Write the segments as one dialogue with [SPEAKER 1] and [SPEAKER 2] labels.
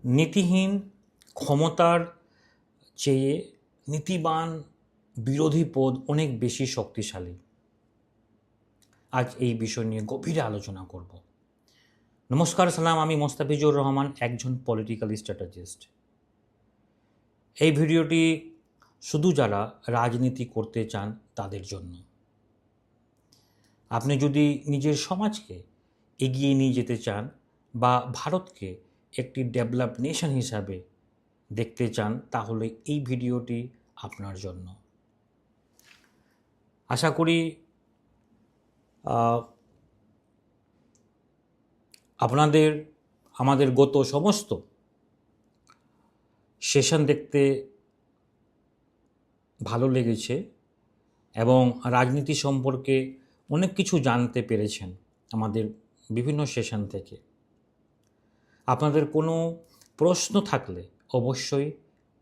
[SPEAKER 1] নীতিহীন ক্ষমতার চেয়ে নীতিবান বিরোধী পদ অনেক বেশি শক্তিশালী। আজ এই বিষয় নিয়ে গভীরে আলোচনা করব। নমস্কার, সালাম। আমি মোস্তাফিজুর রহমান, একজন পলিটিক্যাল স্ট্র্যাটেজিস্ট। এই ভিডিওটি শুধু যারা রাজনীতি করতে চান তাদের জন্য। আপনি যদি নিজের সমাজকে এগিয়ে নিয়ে যেতে চান বা ভারতকে একটি ডেভেলপড নেশন হিসাবে দেখতে চান, তাহলে এই ভিডিওটি আপনার জন্য। আশা করি আমাদের গত সমস্ত সেশন দেখতে ভালো লেগেছে এবং রাজনীতি সম্পর্কে অনেক কিছু জানতে পেরেছেন আমাদের বিভিন্ন সেশন থেকে। আপনাদের কোনো প্রশ্ন থাকলে অবশ্যই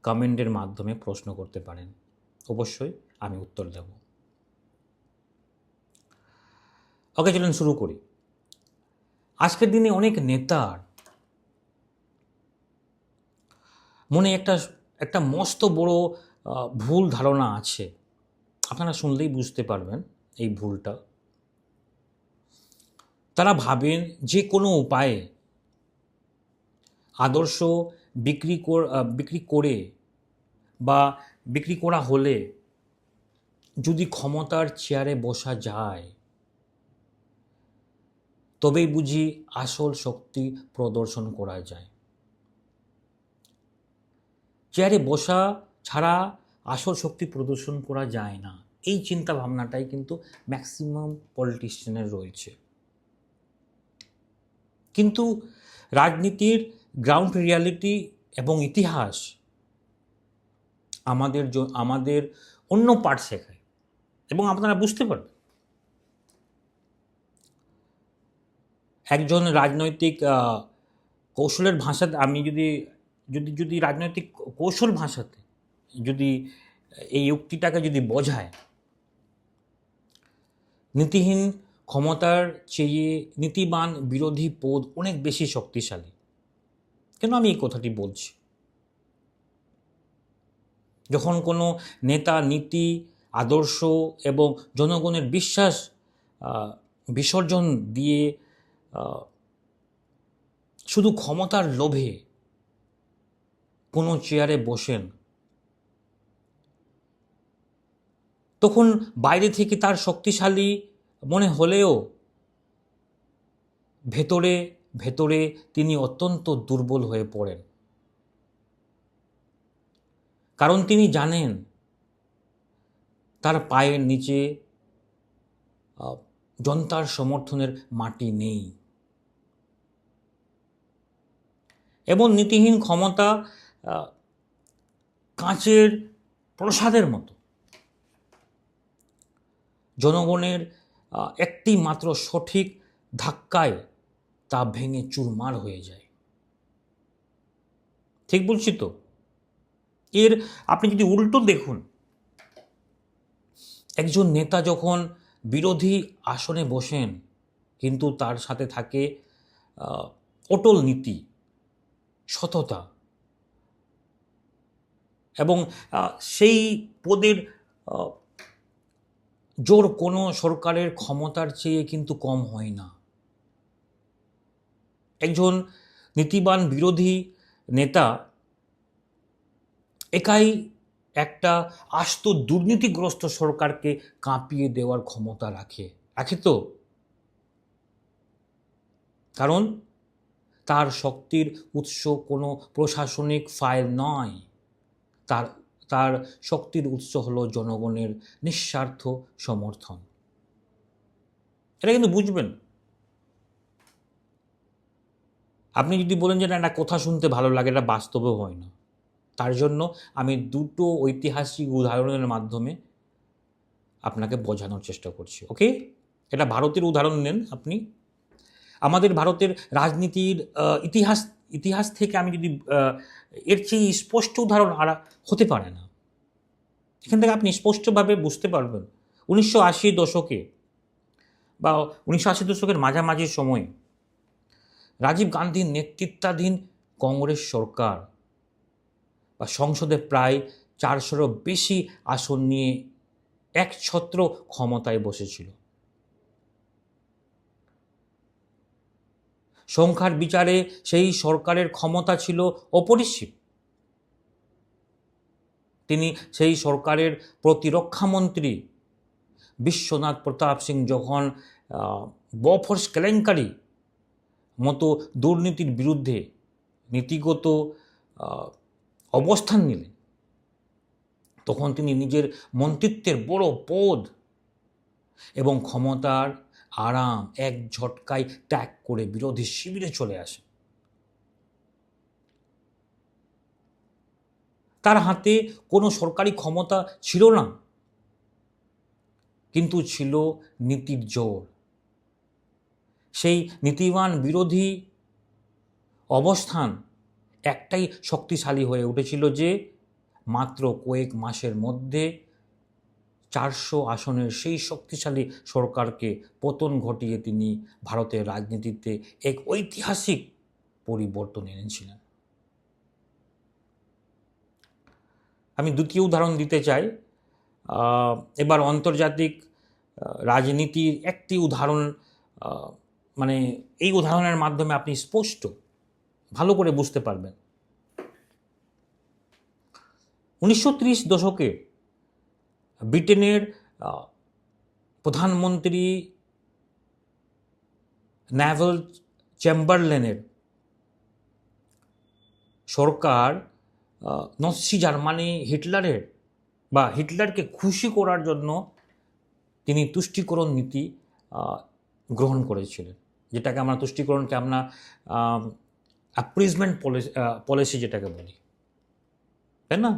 [SPEAKER 1] কমেন্টের মাধ্যমে প্রশ্ন করতে পারেন, অবশ্যই আমি উত্তর দেব। ওকে, চলুন শুরু করি। আজকের দিনে অনেক নেতার মনে একটা মস্ত বড় ভুল ধারণা আছে। আপনারা শুনলেই বুঝতে পারবেন এই ভুলটা। তারা ভাবেন যে কোনো উপায়ে আদর্শ বিক্রি করে বা বিক্রি করা হলে যদি ক্ষমতার চেয়ারে বসা যায়, তবেই বুঝি আসল শক্তি প্রদর্শন করা যায়। চেয়ারে বসা ছাড়া আসল শক্তি প্রদর্শন করা যায় না, এই চিন্তা ভাবনাটাই কিন্তু ম্যাক্সিমাম পলিটিশিয়ানের রয়েছে। কিন্তু রাজনীতির গ্রাউন্ড রিয়ালিটি এবং ইতিহাস আমাদের অন্য পার্ট শেখায় এবং আপনারা বুঝতে পারবেন। একজন রাজনৈতিক কৌশলের ভাষাতে আমি যদি রাজনৈতিক কৌশল ভাষাতে যদি এই উক্তিটাকে যদি বোঝায়, নীতিহীন ক্ষমতার চেয়ে নীতিবান বিরোধী পদ অনেক বেশি শক্তিশালী। কেন আমি এই কথাটি বলছি? যখন কোনো নেতা নীতি, আদর্শ এবং জনগণের বিশ্বাস বিসর্জন দিয়ে শুধু ক্ষমতার লোভে কোনো চেয়ারে বসেন, তখন বাইরে থেকে তার শক্তিশালী মনে হলেও ভেতরে ভেতরে তিনি অত্যন্ত দুর্বল হয়ে পড়েন। কারণ তিনি জানেন তার পায়ের নিচে জনতার সমর্থনের মাটি নেই। এবং নীতিহীন ক্ষমতা কাঁচের প্রসাদের মতো, জনগণের একটি মাত্র সঠিক ধাক্কায় তা ভেঙে চুরমার হয়ে যায়। ঠিক বলছি তো? এর আপনি যদি উল্টো দেখুন, একজন নেতা যখন বিরোধী আসনে বসেন কিন্তু তার সাথে থাকে অটল নীতি, সততা এবং সেই পদের জোর কোনো সরকারের ক্ষমতার চেয়ে কিন্তু কম হয় না। একজন নীতিবান বিরোধী নেতা একাই একটা আস্ত দুর্নীতিগ্রস্ত সরকারকে কাঁপিয়ে দেওয়ার ক্ষমতা রাখে তো। কারণ তার শক্তির উৎস কোনো প্রশাসনিক ফাইল নয়, তার শক্তির উৎস হলো জনগণের নিঃস্বার্থ সমর্থন। এটা কিন্তু বুঝবেন। আপনি যদি বলেন যে না, এটা কথা শুনতে ভালো লাগে, এটা বাস্তবেও হয় না, তার জন্য আমি দুটো ঐতিহাসিক উদাহরণের মাধ্যমে আপনাকে বোঝানোর চেষ্টা করছি। ওকে, এটা ভারতের উদাহরণ নেন আপনি। আমাদের ভারতের রাজনীতির ইতিহাস থেকে আমি যদি এর চেয়ে স্পষ্ট উদাহরণ আর হতে পারে না। এখান থেকে আপনি স্পষ্টভাবে বুঝতে পারবেন 1980 দশকে বা 1980 দশকের মাঝামাঝি সময়ে রাজীব গান্ধীর নেতৃত্বাধীন কংগ্রেস সরকার বা সংসদে প্রায় 400-এরও বেশি আসন নিয়ে একছত্র ক্ষমতায় বসেছিল। সংখ্যার বিচারে সেই সরকারের ক্ষমতা ছিল অপরিসীম। তিনি সেই সরকারের প্রতিরক্ষামন্ত্রী বিশ্বনাথ প্রতাপ সিং যখন বফর্স কেলেঙ্কারি মতো দুর্নীতির বিরুদ্ধে নীতিগত অবস্থান নিলেন, তখন তিনি নিজের মন্ত্রিত্বের বড় পদ এবং ক্ষমতার আরাম এক ঝটকায় ত্যাগ করে বিরোধী শিবিরে চলে আসেন। তার হাতে কোনো সরকারি ক্ষমতা ছিল না, কিন্তু ছিল নীতির জোর। সেই নীতিবান বিরোধী অবস্থান একটাই শক্তিশালী হয়ে উঠেছিল যে মাত্র কয়েক মাসের মধ্যে 400 আসনের সেই শক্তিশালী সরকারকে পতন ঘটিয়ে তিনি ভারতের রাজনীতিতে এক ঐতিহাসিক পরিবর্তন এনেছিলেন। আমি দ্বিতীয় উদাহরণ দিতে চাই। এবার আন্তর্জাতিক রাজনীতির একটি উদাহরণ, মানে এই উদাহরণের মাধ্যমে আপনি স্পষ্ট ভালো করে বুঝতে পারবেন। 1930 দশকে ব্রিটেনের প্রধানমন্ত্রী নেভিল চেম্বারলেনের সরকার নাৎসি জার্মানি হিটলারকে খুশি করার জন্য তিনি তুষ্টিকরণ নীতি গ্রহণ করেছিলেন, যেটাকে আমরা তুষ্টিকরণকে আমরা অ্যাপ্রিজমেন্ট পলিসি যেটাকে বলি, তাই না?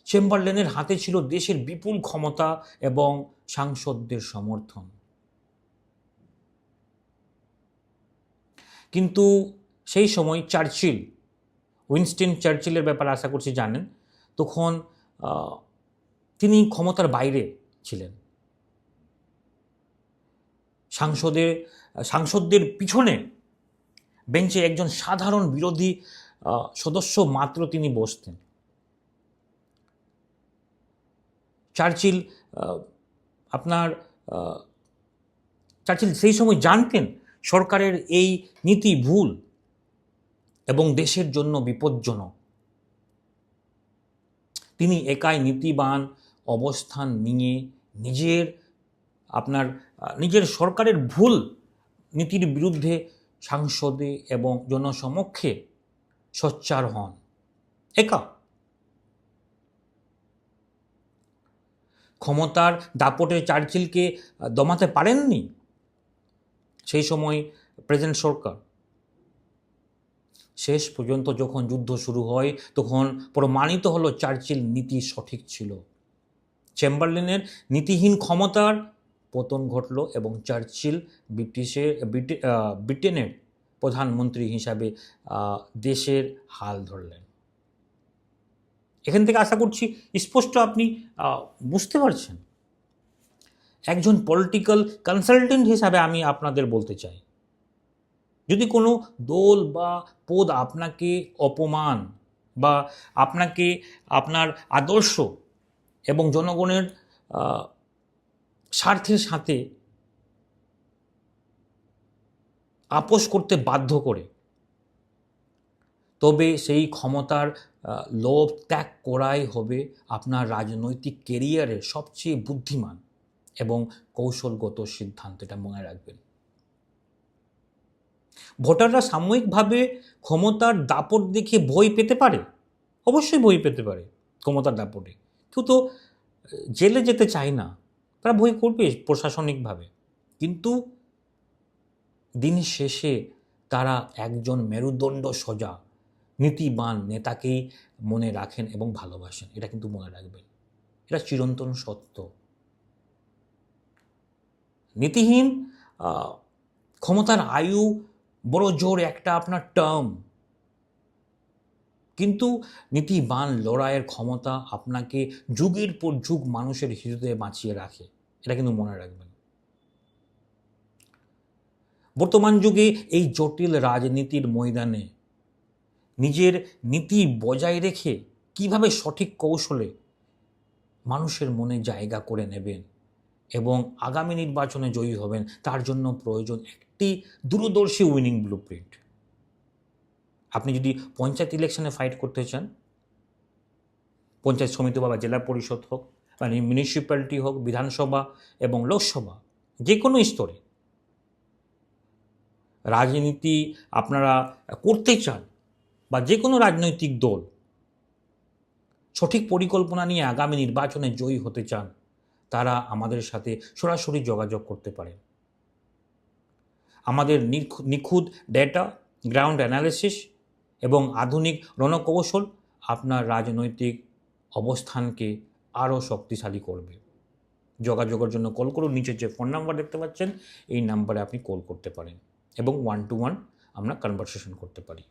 [SPEAKER 1] চেম্বারলেনের হাতে ছিল দেশের বিপুল ক্ষমতা এবং সাংসদদের সমর্থন। কিন্তু সেই সময় উইনস্টন চার্চিলের ব্যাপারে আশা করছি জানেন, তখন তিনি ক্ষমতার বাইরে ছিলেন। সাংসদদের পিছনে বেঞ্চে একজন সাধারণ বিরোধী সদস্য মাত্র তিনি বসতেন। চার্চিল সেই সময় জানতেন সরকারের এই নীতি ভুল এবং দেশের জন্য বিপজ্জনক। তিনি একাই নীতিবান অবস্থান নিয়ে নিজের সরকারের ভুল নীতির বিরুদ্ধে সংসদে এবং জনসমক্ষে সোচ্চার হন একা। ক্ষমতার দাপটে চার্চিলকে দমাতে পারেননি সেই সময় প্রেজেন্ট সরকার। শেষ পর্যন্ত যখন যুদ্ধ শুরু হয় তখন প্রমাণিত হলো চার্চিল নীতি সঠিক ছিল। চেম্বারলেনের নীতিহীন ক্ষমতার পতন ঘটল এবং চার্চিল ব্রিটেনের প্রধানমন্ত্রী হিসাবে দেশের হাল ধরলেন। এখান থেকে আশা করছি স্পষ্ট আপনি বুঝতে পারছেন। একজন পলিটিক্যাল কনসালটেন্ট হিসাবে আমি আপনাদের বলতে চাই, যদি কোনো দল বা পদ আপনাকে অপমান বা আপনাকে আপনার আদর্শ এবং জনগণের স্বার্থের সাথে আপোষ করতে বাধ্য করে, তবে সেই ক্ষমতার লোভ ত্যাগ করাই হবে আপনার রাজনৈতিক কেরিয়ারের সবচেয়ে বুদ্ধিমান এবং কৌশলগত সিদ্ধান্ত। এটা মনে রাখবেন। ভোটাররা সাময়িকভাবে ক্ষমতার দাপট দেখে ভয় পেতে পারে, অবশ্যই ভয় পেতে পারে ক্ষমতার দাপটে। কেউ তো জেলে যেতে চায় না, তারা ভয় করবে প্রশাসনিকভাবে, কিন্তু দিনের শেষে তারা একজন মেরুদণ্ড সোজা নীতিবান নেতাকেই মনে রাখেন এবং ভালোবাসেন। এটা কিন্তু মনে রাখবেন, এটা চিরন্তন সত্য। নীতিহীন ক্ষমতার আয়ু বড় জোর একটা আপনার টার্ম, কিন্তু নীতিবান লড়াইয়ের ক্ষমতা আপনাকে যুগের পর যুগ মানুষের হৃদয়ে বাঁচিয়ে রাখে। এটা কিন্তু মনে রাখবেন। বর্তমান যুগে এই জটিল রাজনীতির ময়দানে নিজের নীতি বজায় রেখে কিভাবে সঠিক কৌশলে মানুষের মনে জায়গা করে নেবেন এবং আগামী নির্বাচনে জয়ী হবেন, তার জন্য প্রয়োজন একটি দূরদর্শী উইনিং ব্লুপ্রিন্ট। আপনি যদি পঞ্চায়েত ইলেকশনে ফাইট করতে চান, পঞ্চায়েত সমিতি বা জেলা পরিষদ হোক, মানে মিউনিসিপ্যালিটি হোক, বিধানসভা এবং লোকসভা, যে কোনো স্তরে রাজনীতি আপনারা করতে চান, বা যে কোনো রাজনৈতিক দল সঠিক পরিকল্পনা নিয়ে আগামী নির্বাচনে জয়ী হতে চান, তারা আমাদের সাথে সরাসরি যোগাযোগ করতে পারেন। আমাদের নিখুঁত ডেটা, গ্রাউন্ড অ্যানালিসিস এবং আধুনিক রণকৌশল আপনার রাজনৈতিক অবস্থানকে আরও শক্তিশালী করবে। যোগাযোগের জন্য কল করুন, নিচে যে ফোন নাম্বার দেখতে পাচ্ছেন এই নাম্বারে আপনি কল করতে পারেন এবং 1-to-1 আমরা কনভারসেশন করতে পারি।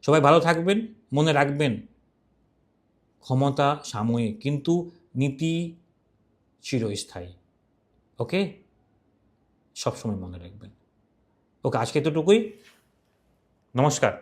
[SPEAKER 1] সবাই ভালো থাকবেন, মনে রাখবেন ক্ষমতা সাময়িক কিন্তু নীতি চিরস্থায়ী। ওকে, সবসময় মনে রাখবেন। ওকে, আজকে এতটুকুই। নমস্কার।